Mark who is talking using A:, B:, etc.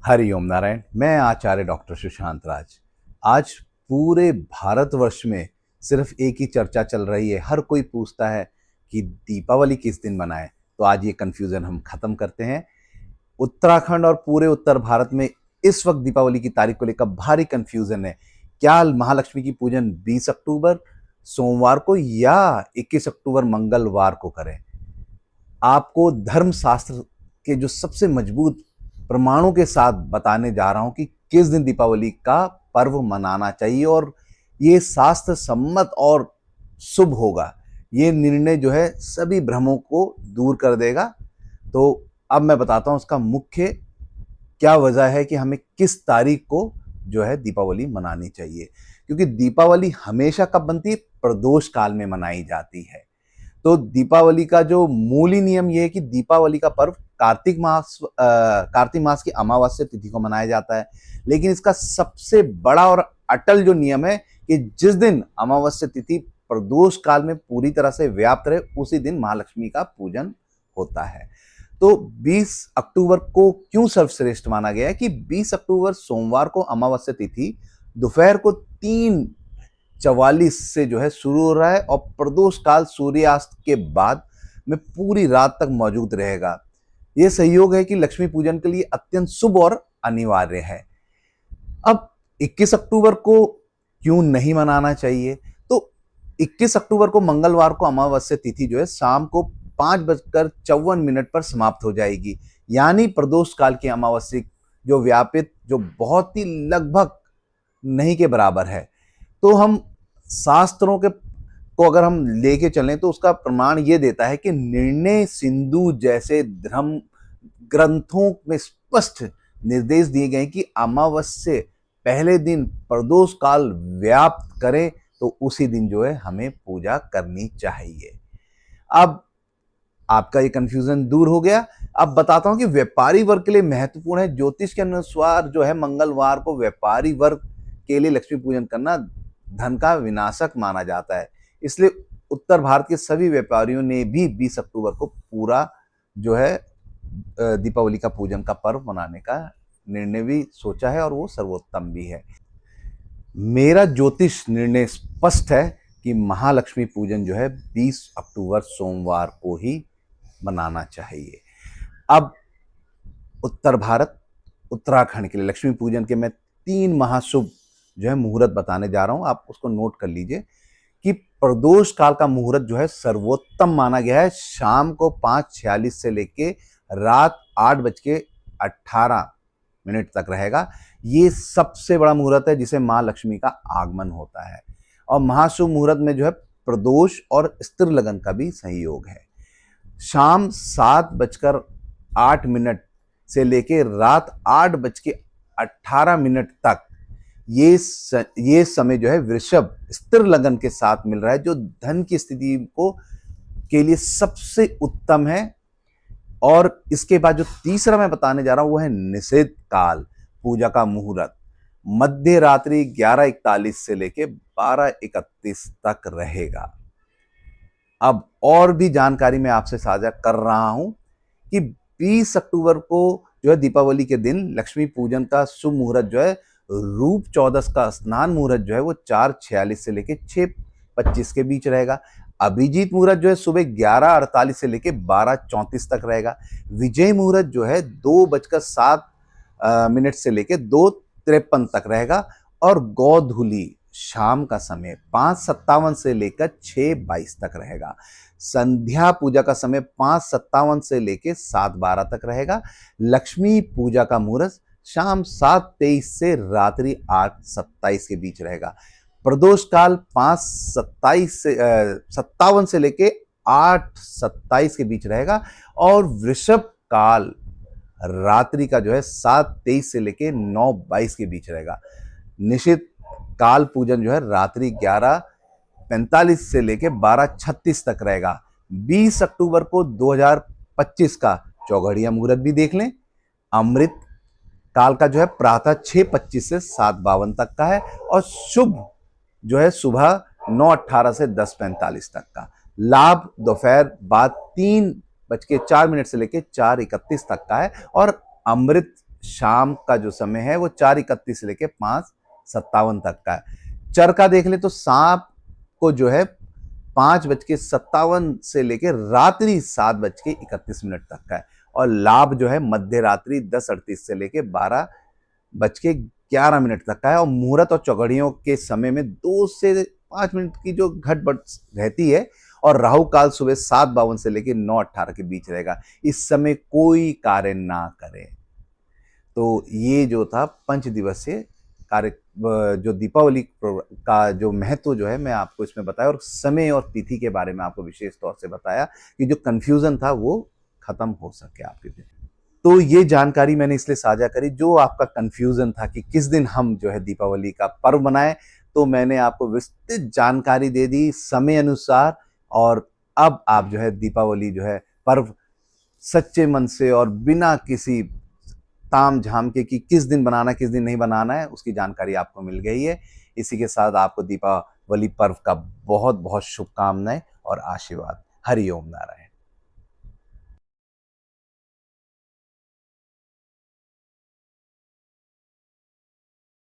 A: हरिओम नारायण। मैं आचार्य डॉक्टर सुशांत राज। आज पूरे भारतवर्ष में सिर्फ एक ही चर्चा चल रही है। हर कोई पूछता है कि दीपावली किस दिन मनाएं। तो आज ये कंफ्यूजन हम खत्म करते हैं। उत्तराखंड और पूरे उत्तर भारत में इस वक्त दीपावली की तारीख को लेकर भारी कंफ्यूजन है। क्या महालक्ष्मी की पूजन 20 अक्टूबर सोमवार को या 21 अक्टूबर मंगलवार को करें? आपको धर्मशास्त्र के जो सबसे मजबूत प्रमाणों के साथ बताने जा रहा हूं कि किस दिन दीपावली का पर्व मनाना चाहिए और ये शास्त्र सम्मत और शुभ होगा। ये निर्णय जो है सभी भ्रमों को दूर कर देगा। तो अब मैं बताता हूं उसका मुख्य क्या वजह है कि हमें किस तारीख को जो है दीपावली मनानी चाहिए। क्योंकि दीपावली हमेशा कब बनती है? प्रदोष काल में मनाई जाती है। तो दीपावली का जो मूल नियम यह है कि दीपावली का पर्व कार्तिक मास की अमावस्या तिथि को मनाया जाता है। लेकिन इसका सबसे बड़ा और अटल जो नियम है कि जिस दिन अमावस्या तिथि प्रदोष काल में पूरी तरह से व्याप्त रहे उसी दिन महालक्ष्मी का पूजन होता है। तो 20 अक्टूबर को क्यों सर्वश्रेष्ठ माना गया है कि 20 अक्टूबर सोमवार को अमावस्या तिथि दोपहर को 3:44 से जो है शुरू हो रहा है और प्रदोष काल सूर्यास्त के बाद में पूरी रात तक मौजूद रहेगा। यह संयोग है कि लक्ष्मी पूजन के लिए अत्यंत शुभ और अनिवार्य है। अब 21 अक्टूबर को क्यों नहीं मनाना चाहिए? तो 21 अक्टूबर को मंगलवार को अमावस्या तिथि जो है शाम को 5:54 पर समाप्त हो जाएगी। यानी प्रदोष काल की अमावस्या जो व्यापित जो बहुत ही लगभग नहीं के बराबर है। तो हम शास्त्रों के को अगर हम लेके चलें तो उसका प्रमाण ये देता है कि निर्णय सिंधु जैसे धर्म ग्रंथों में स्पष्ट निर्देश दिए गए कि अमावस्या पहले दिन प्रदोष काल व्याप्त करें तो उसी दिन जो है हमें पूजा करनी चाहिए। अब आपका ये कंफ्यूजन दूर हो गया। अब बताता हूं कि व्यापारी वर्ग के लिए महत्वपूर्ण है। ज्योतिष के अनुसार जो है मंगलवार को व्यापारी वर्ग के लिए लक्ष्मी पूजन करना धन का विनाशक माना जाता है। इसलिए उत्तर भारत के सभी व्यापारियों ने भी 20 अक्टूबर को पूरा जो है दीपावली का पूजन का पर्व मनाने का निर्णय भी सोचा है और वो सर्वोत्तम भी है। मेरा ज्योतिष निर्णय स्पष्ट है कि महालक्ष्मी पूजन जो है 20 अक्टूबर सोमवार को ही मनाना चाहिए। अब उत्तर भारत उत्तराखंड के लिए लक्ष्मी पूजन के मैं 3 महाशुभ जो है मुहूर्त बताने जा रहा हूं। आप उसको नोट कर लीजिए कि प्रदोष काल का मुहूर्त जो है सर्वोत्तम माना गया है। शाम को 5:46 से लेके रात 8:18 तक रहेगा। ये सबसे बड़ा मुहूर्त है जिसे मां लक्ष्मी का आगमन होता है। और महाशुभ मुहूर्त में जो है प्रदोष और स्त्री लगन का भी संयोग है। शाम 7:08 से लेके रात 8:18 तक ये समय जो है वृषभ स्थिर लगन के साथ मिल रहा है, जो धन की स्थिति को के लिए सबसे उत्तम है। और इसके बाद जो तीसरा मैं बताने जा रहा हूं वो है निषेध काल पूजा का मुहूर्त। मध्य रात्रि 11:41 से लेके 12:31 तक रहेगा। अब और भी जानकारी मैं आपसे साझा कर रहा हूं कि 20 अक्टूबर को जो है दीपावली के दिन लक्ष्मी पूजन का शुभ मुहूर्त जो है रूप चौदस का स्नान मुहूर्त जो है वो 4:46 से लेके 6:25 के बीच रहेगा। अभिजीत मुहूर्त जो है सुबह 11:48 से लेके 12:34 तक रहेगा। विजय मुहूर्त जो है 2:07 से लेके 2:53 तक रहेगा। और गोधूली शाम का समय 5:57 से लेकर 6:22 तक रहेगा। संध्या पूजा का समय 5:57 से लेके 7:12 तक रहेगा। लक्ष्मी पूजा का मुहूर्त शाम 7:23 से रात्रि 8:27 के बीच रहेगा। प्रदोष काल 5:57 से लेके 8:27 के बीच रहेगा। और वृषभ काल रात्रि का जो है 7:23 से लेके 9:22 के बीच रहेगा। निश्चित काल पूजन जो है रात्रि 11:45 से लेके 12:36 तक रहेगा। 20 अक्टूबर को 2025 का चौघड़िया मुहूर्त भी देख लें। अमृत काल का जो है प्रातः 6:25 से 7:52 तक का है। और शुभ जो है सुबह 9:18 से 10:45 तक का। लाभ दोपहर बाद 3:04 से लेके 4:31 तक का है। और अमृत शाम का जो समय है वो 4:31 से लेके 5:57 तक का है। चरका देख ले तो सांप को जो है 5:57 से लेके रात्रि 7:31 तक का है, और लाभ जो है मध्य रात्रि 10:38 से लेके 12:11 तक का है, और मुहूर्त और चौघड़ियों के समय में 2 से 5 मिनट की जो घटबढ़ रहती है, और राहु काल सुबह 7:52 से लेके 9:18 के बीच रहेगा। इस समय कोई कार्य ना करें। तो ये जो था 5 दिवसीय कार्य जो दीपावली का जो महत्व जो है मैं आपको इसमें बताया, और समय और तिथि के बारे में आपको विशेष तौर से बताया कि जो कन्फ्यूजन था वो खत्म हो सके आपके लिए। तो ये जानकारी मैंने इसलिए साझा करी, जो आपका कन्फ्यूजन था कि किस दिन हम जो है दीपावली का पर्व मनाएं, तो मैंने आपको विस्तृत जानकारी दे दी समय अनुसार, और अब आप जो है दीपावली जो है पर्व सच्चे मन से और बिना किसी ताम झाम के कि किस दिन बनाना है किस दिन नहीं बनाना है, उसकी जानकारी आपको मिल गई है। इसी के साथ आपको दीपावली पर्व का बहुत बहुत शुभकामनाएं और आशीर्वाद। हरि ओम नारायण।